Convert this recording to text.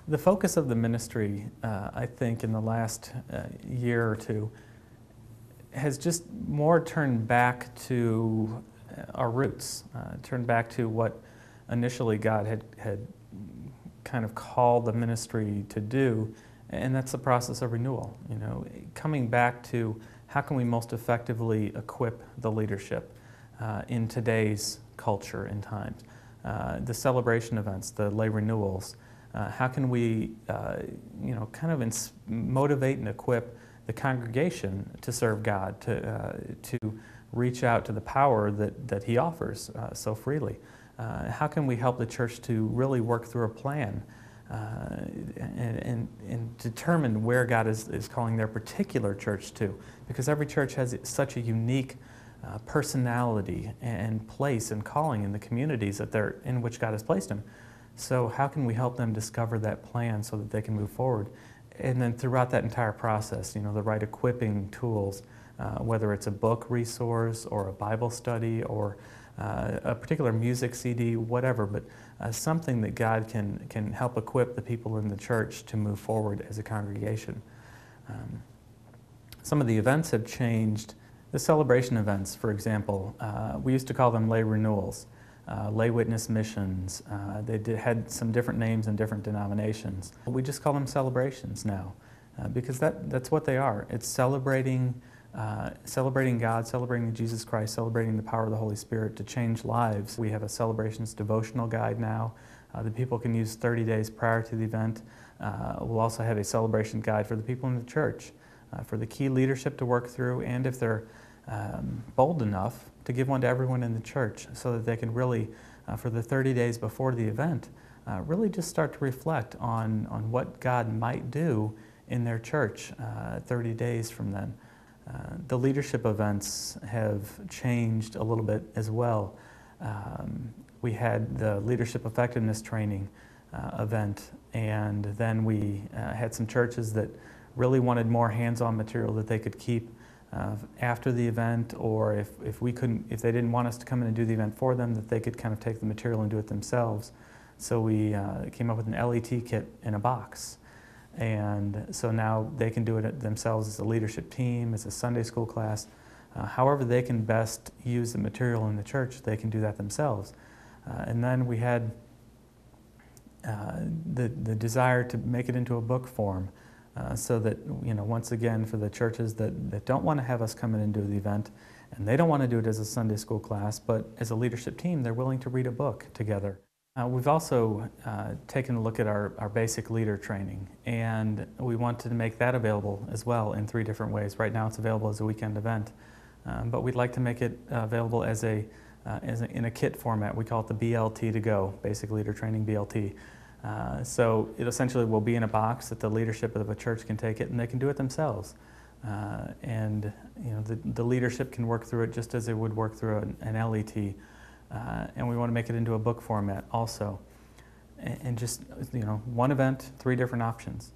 The focus of the ministry, I think, in the last year or two has just more turned back to our roots, turned back to what initially God had kind of called the ministry to do, and that's the process of renewal. You know, coming back to how can we most effectively equip the leadership in today's culture and times. The celebration events, the lay renewals, how can we, kind of motivate and equip the congregation to serve God, to reach out to the power that He offers so freely? How can we help the church to really work through a plan and determine where God is calling their particular church to? Because every church has such a unique personality and place and calling in the communities in which God has placed them. So how can we help them discover that plan so that they can move forward? And then throughout that entire process, the right equipping tools, whether it's a book resource or a Bible study or a particular music CD, whatever, but something that God can help equip the people in the church to move forward as a congregation. Some of the events have changed. The celebration events, for example, we used to call them lay renewals. Lay witness missions. They had some different names in different denominations. We just call them celebrations now because that's what they are. It's celebrating God, celebrating Jesus Christ, celebrating the power of the Holy Spirit to change lives. We have a celebrations devotional guide now that people can use 30 days prior to the event. We'll also have a celebration guide for the people in the church, for the key leadership to work through, and if they're bold enough, to give one to everyone in the church so that they can really, for the 30 days before the event, really just start to reflect on what God might do in their church 30 days from then. The leadership events have changed a little bit as well. We had the leadership effectiveness training event, and then we had some churches that really wanted more hands-on material that they could keep after the event, or if they didn't want us to come in and do the event for them, that they could kind of take the material and do it themselves. So we came up with an LET kit in a box. And so now they can do it themselves as a leadership team, as a Sunday school class. However they can best use the material in the church, they can do that themselves. And then we had the desire to make it into a book form. So that, once again, for the churches that don't want to have us come in and do the event, and they don't want to do it as a Sunday school class, but as a leadership team, they're willing to read a book together. We've also taken a look at our basic leader training, and we wanted to make that available as well in 3 different ways. Right now it's available as a weekend event, but we'd like to make it available in a kit format. We call it the BLT to go, Basic Leader Training BLT. So it essentially will be in a box that the leadership of a church can take it and they can do it themselves. And the leadership can work through it just as they would work through an LET. And we want to make it into a book format also. And just, one event, 3 different options.